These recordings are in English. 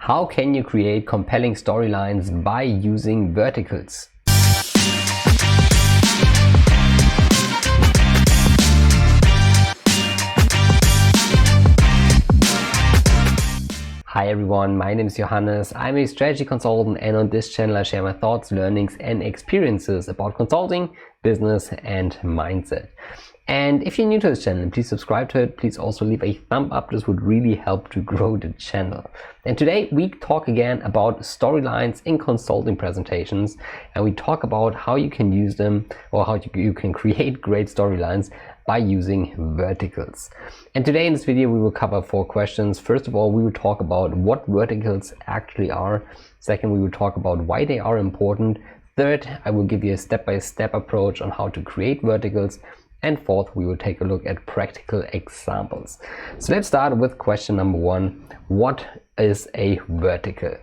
How can you create compelling storylines by using verticals? Hi everyone, my name is Johannes. I'm a strategy consultant, and on this channel I share my thoughts, learnings and experiences about consulting, business and mindset. And if you're new to this channel, please subscribe to it. Please also leave a thumb up. This would really help to grow the channel. And today we talk again about storylines in consulting presentations, and we talk about how you can use them, or how you can create great storylines by using verticals. And today in this video we will cover 4 questions. First of all, we will talk about what verticals actually are. Second, we will talk about why they are important. Third, I will give you a step-by-step approach on how to create verticals. And fourth, we will take a look at practical examples. So let's start with question number 1. What is a vertical?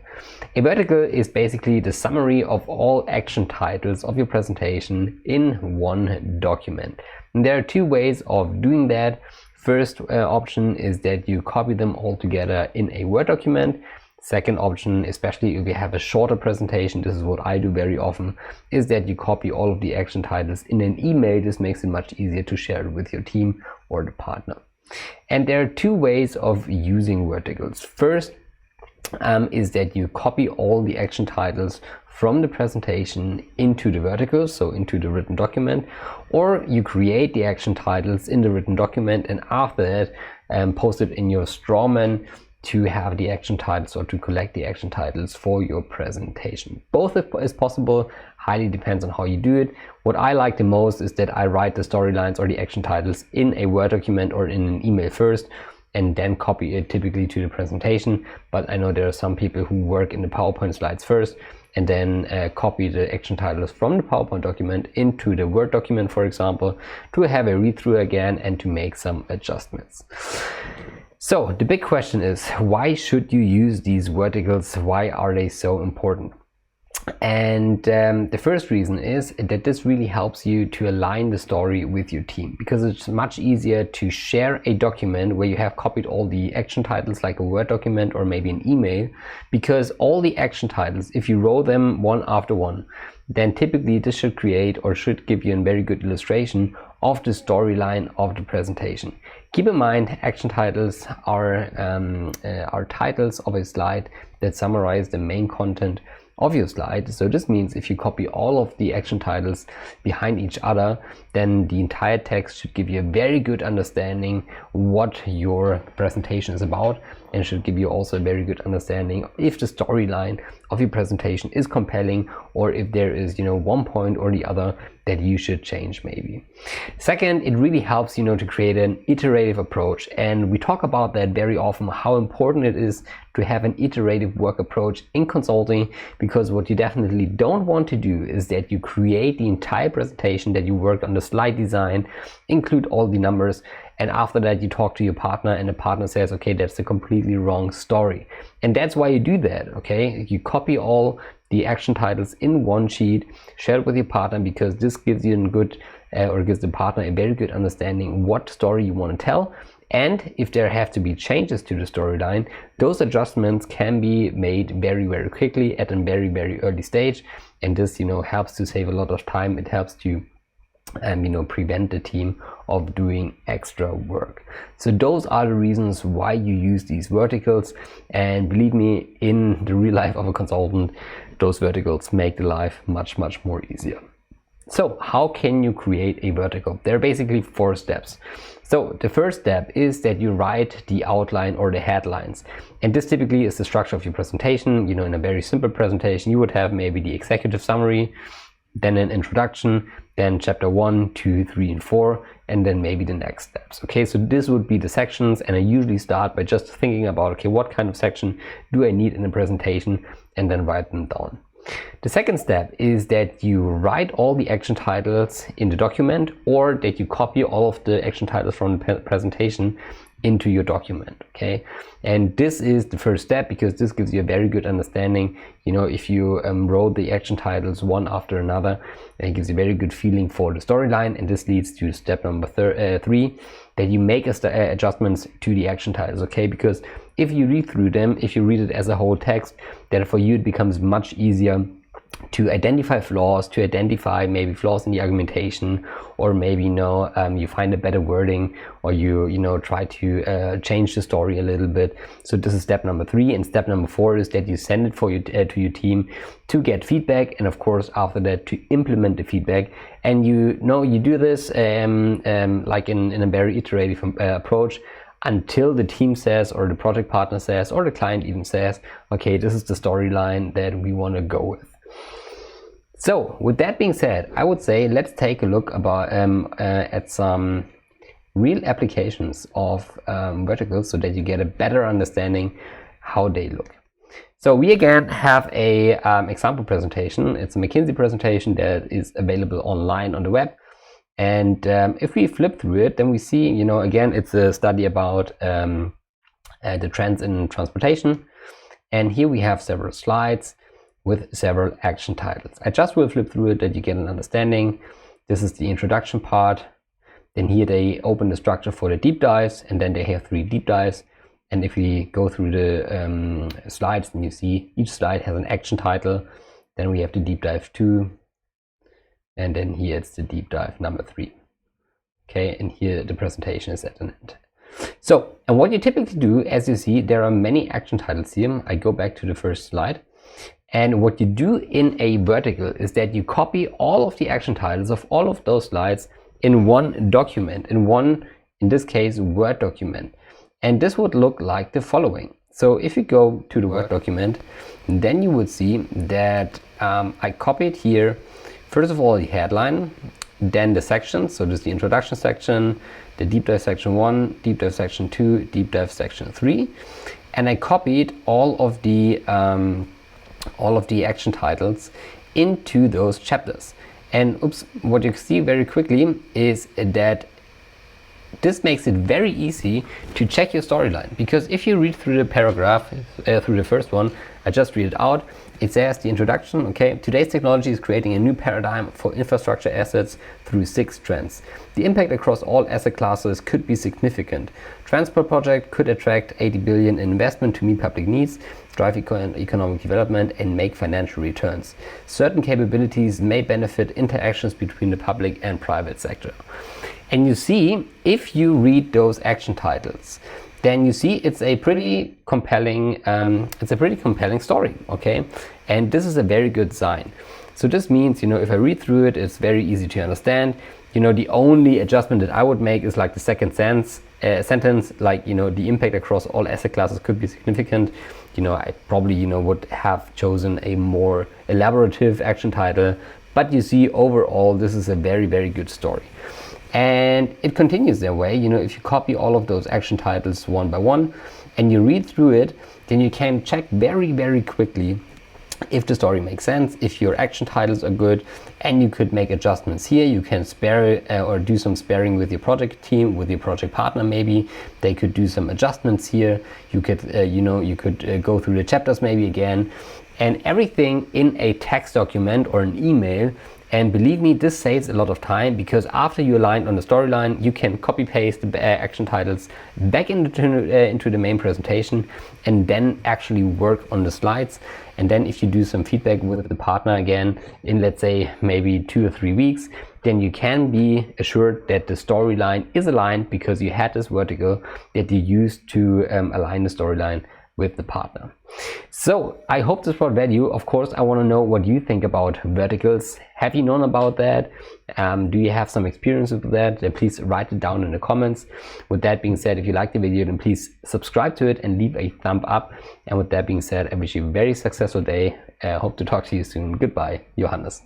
A vertical is basically the summary of all action titles of your presentation in one document. And there are 2 ways of doing that. First option is that you copy them all together in a Word document. Second option, especially if you have a shorter presentation, this is what I do very often, is that you copy all of the action titles in an email. This makes it much easier to share it with your team or the partner. And there are 2 ways of using verticals. First is that you copy all the action titles from the presentation into the verticals, so into the written document, or you create the action titles in the written document and after that post it in your Strawman to have the action titles, or to collect the action titles for your presentation. Both is possible, highly depends on how you do it. What I like the most is that I write the storylines or the action titles in a Word document or in an email first, and then copy it typically to the presentation. But I know there are some people who work in the PowerPoint slides first and then copy the action titles from the PowerPoint document into the Word document, for example, to have a read through again and to make some adjustments. So the big question is, why should you use these verticals? Why are they so important? And the first reason is that this really helps you to align the story with your team, because it's much easier to share a document where you have copied all the action titles like a Word document or maybe an email, because all the action titles, if you row them one after one, then typically this should create or should give you a very good illustration of the storyline of the presentation. Keep in mind, action titles are titles of a slide that summarize the main content of your slide. So this means if you copy all of the action titles behind each other, then the entire text should give you a very good understanding what your presentation is about, and should give you also a very good understanding if the storyline of your presentation is compelling, or if there is, one point or the other that you should change maybe. Second, it really helps, to create an iterative approach, and we talk about that very often, how important it is to have an iterative work approach in consulting, because what you definitely don't want to do is that you create the entire presentation, that you work on the slide design, include all the numbers, and after that you talk to your partner and the partner says, okay, that's a completely wrong story. And that's why you do that, okay? You copy all the action titles in one sheet, share it with your partner, because this gives you gives the partner a very good understanding what story you want to tell. And if there have to be changes to the storyline, those adjustments can be made very, very quickly at a very, very early stage. And this, helps to save a lot of time. It helps to prevent the team of doing extra work. So those are the reasons why you use these verticals, and believe me, in the real life of a consultant, those verticals make the life much, much more easier. So how can you create a vertical? There are basically 4 steps. So the first step is that you write the outline or the headlines, and this typically is the structure of your presentation. In a very simple presentation you would have maybe the executive summary, then an introduction, then chapter 1, 2, 3 and 4, and then maybe the next steps. Okay, so this would be the sections, and I usually start by just thinking about, okay, what kind of section do I need in a presentation, and then write them down. The second step is that you write all the action titles in the document, or that you copy all of the action titles from the presentation into your document. Okay, and this is the first step, because this gives you a very good understanding. If you wrote the action titles one after another, it gives you a very good feeling for the storyline, and this leads to step number 3, that you make adjustments to the action titles. Okay, because if you read through them, if you read it as a whole text, then for you it becomes much easier to identify flaws, to identify maybe flaws in the argumentation, or maybe you find a better wording, or you try to change the story a little bit. So this is step number 3, and step number 4 is that you send it to your team to get feedback, and of course after that to implement the feedback. And you do this like in a very iterative approach, until the team says, or the project partner says, or the client even says, okay, this is the storyline that we want to go with. So with that being said, I would say let's take a look at some real applications of verticals, so that you get a better understanding how they look. So we again have a example presentation. It's a McKinsey presentation that is available online on the web. And if we flip through it, then we see, again, it's a study about the trends in transportation. And here we have several slides with several action titles. I just will flip through it that you get an understanding. This is the introduction part. Then here they open the structure for the deep dives, and then they have 3 deep dives. And if we go through the slides, then you see each slide has an action title. Then we have the deep dive 2. And then here it's the deep dive number 3. Okay, and here the presentation is at an end. So, and what you typically do, as you see, there are many action titles here. I go back to the first slide. And what you do in a vertical is that you copy all of the action titles of all of those slides in one document, in this case, Word document. And this would look like the following. So if you go to the Word document, then you would see that I copied here, first of all, the headline, then the sections. So this is the introduction section, the deep dive section 1, deep dive section 2, deep dive section 3. And I copied all of the action titles into those chapters. And what you see very quickly is that this makes it very easy to check your storyline, because if you read through the paragraph, through the first one, I just read it out. It says the introduction, okay, today's technology is creating a new paradigm for infrastructure assets through 6 trends. The impact across all asset classes could be significant. Transport project could attract 80 billion in investment to meet public needs, drive economic development, and make financial returns. Certain capabilities may benefit interactions between the public and private sector. And you see, if you read those action titles, then you see it's a pretty compelling story, okay? And this is a very good sign. So this means, if I read through it, it's very easy to understand. The only adjustment that I would make is like the second sentence, like, the impact across all asset classes could be significant. I probably, would have chosen a more elaborative action title, but you see, overall, this is a very, very good story. And it continues their way. If you copy all of those action titles one by one and you read through it, then you can check very, very quickly if the story makes sense, if your action titles are good, and you could make adjustments here. You can spare or do some sparing with your project team, with your project partner. Maybe they could do some adjustments here. You could, go through the chapters maybe again, and everything in a text document or an email. And believe me, this saves a lot of time, because after you aligned on the storyline, you can copy paste the action titles back into the main presentation, and then actually work on the slides. And then if you do some feedback with the partner again in, let's say, maybe 2 or 3 weeks, then you can be assured that the storyline is aligned, because you had this vertical that you used to align the storyline with the partner. So I hope this brought value. Of course, I want to know what you think about verticals. Have you known about that? Do you have some experience with that? Then please write it down in the comments. With that being said, if you liked the video, then please subscribe to it and leave a thumb up. And with that being said, I wish you a very successful day. Hope to talk to you soon. Goodbye, Johannes.